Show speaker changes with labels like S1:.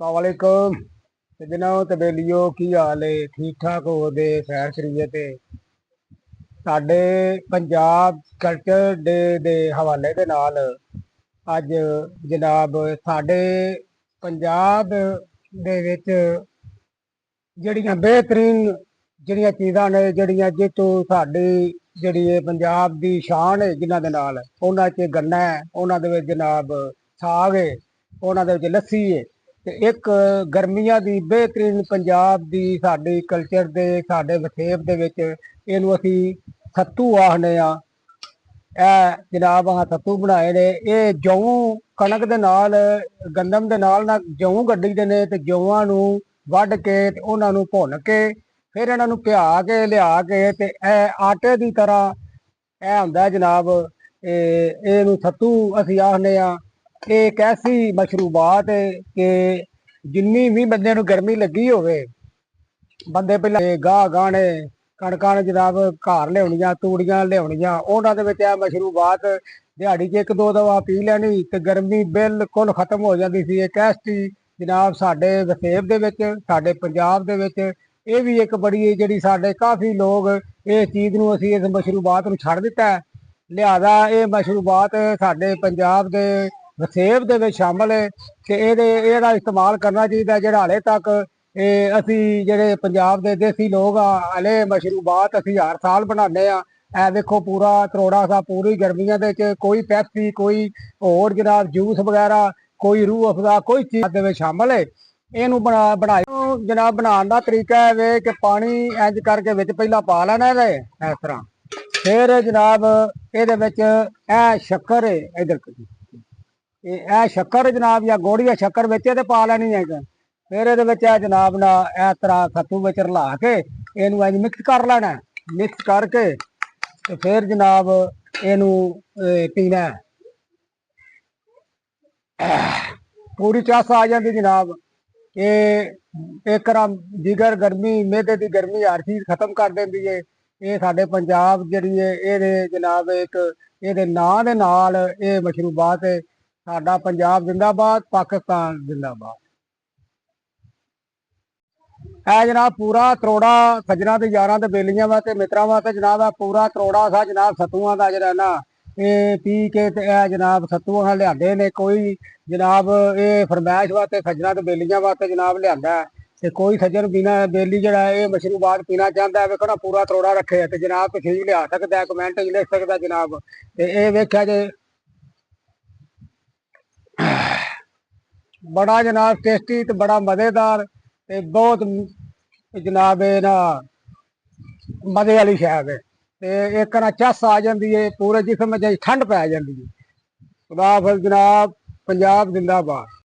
S1: वालेकुम जनाब तबेलियो की हाल है। ठीक ठाक हो दे खैर शरीयत साडे पंजाब कल्चर डे दे हवाले दे नाल अज जनाब साडे पंजाब दे विच जड़ियां बेहतरीन जड़ियां चीज़ां ने जड़ियां जितों साडी जड़ी पंजाब दी शान है जिन्हां दे नाल उन्हां च गन्ना है, उन्हां दे विच जनाब साग है, उन्हां दे विच लस्सी है। ते एक गर्मियां दी बेहतरीन पंजाब दी साडी कल्चर दे साडे वसेब दे विच इहनूं असीं सत्तू आखने आ। जनाब अहां सत्तू बनाए ने। ये जौं कणक दे नाल गंदम दे नाल ना जौं गड्डी दे ने ते जौआं नूं वढ के ते उहनां नूं भुन के फिर इहनां नूं पिहा के लिया के ते आटे दी तरह हुंदा जनाब। इहनूं सत्तू असीं आखने आ। ये एक ऐसी मशरूबात है कि जिन्नी भी बंदे नूं गर्मी लगी होवे बंदे पहले गाह गाहने कणकां जनाब घर लियाउणियां तूड़ियां लियाउणियां उहनां दे विच मशरूबात दिहाड़ी च एक दो दवा पी लैनी ते गर्मी बिल्कुल खत्म हो जाती सी। एक ऐसी जनाब साडे वसेब दे विच साडे पंजाब दे विच ये भी एक बड़ी जिहड़ी साडे काफ़ी लोग इस चीज़ नूं असीं इस मशरूबात नूं छड्ड दित्ता है। लिहाजा ये मशरूबात साडे पंजाब दे वसेब दे विच शामिल है कि ਇਹਦਾ इस्तेमाल करना चाहिए। ਜਿਹੜਾ ਹਾਲੇ तक ਅਸੀਂ ਜਿਹੜੇ पंजाब ਦੇ देसी लोग आ हले मशरूबात ਅਸੀਂ हर साल बनाने आ। ਇਹ देखो पूरा त्रोड़ा सा पूरी गर्मियां ਦੇ ਵਿੱਚ कोई पैप्सी कोई होर जनाब जूस वगैरह कोई रूह अफजा कोई चीज़ ਦੇ ਵਿੱਚ शामिल है। ਇਹਨੂੰ ਬਣਾਇਆ जनाब बनाने ਦਾ तरीका है वे कि पानी इंज करके ਵਿੱਚ ਪਹਿਲਾਂ ਪਾ ਲੈਣਾ ਇਹਦੇ ਇਸ ਤਰ੍ਹਾਂ फिर जनाब ਇਹਦੇ ਵਿੱਚ ਇਹ शक्कर है इधर शक्कर जनाब या गुड़ या शक्कर विच पा लैनी है। फिर ये जनाब ना इस तरह सत्तू विच रला के इनू इंज मिक्स कर लेना। मिक्स करके तो फिर जनाब इनू पीना पूरी चस आ जाती जनाब। ये एक जिगर गर्मी मेदे की गर्मी हर चीज़ खत्म कर देंदी है। ये साडे पंजाब जिहड़ी है ये जनाब एक ये नां दे नाल ये मशरूबात है। साडा पंजाब जिंदाबाद पाकिस्तान जिंदाबाद। है जनाब पूरा त्रोड़ा सज्जना ते यारां ते बेलियां वास्ते मित्रां वास्ते जनाब पूरा त्रोड़ा सा जनाब सत्तूआं दा जिहड़ा ना ये पी के ते जनाब सत्तू अहां लिआंदे ने। कोई जनाब ये फरमैश वास्ते सज्जना ते बेलियां वास्ते जनाब लिआंदा है ते कोई सज्जन बिना बेली जिहड़ा ये मशरूबात पीना चाहता है वेखो ना पूरा त्रोड़ा रखे ते जनाब तुसीं लिआ सकदा है कमेंट च लिख सकदा जनाब। ते ये वेख्या जे बड़ा जनाब टेस्टी तो बड़ा मज़ेदार ते बहुत जनाब ना मज़े वाली शैल है। तो एक ना चस आ जाती है पूरे जिस्म में ठंड पै जाती है। खुदा हाफिज़ जनाब। पंजाब जिंदाबाद।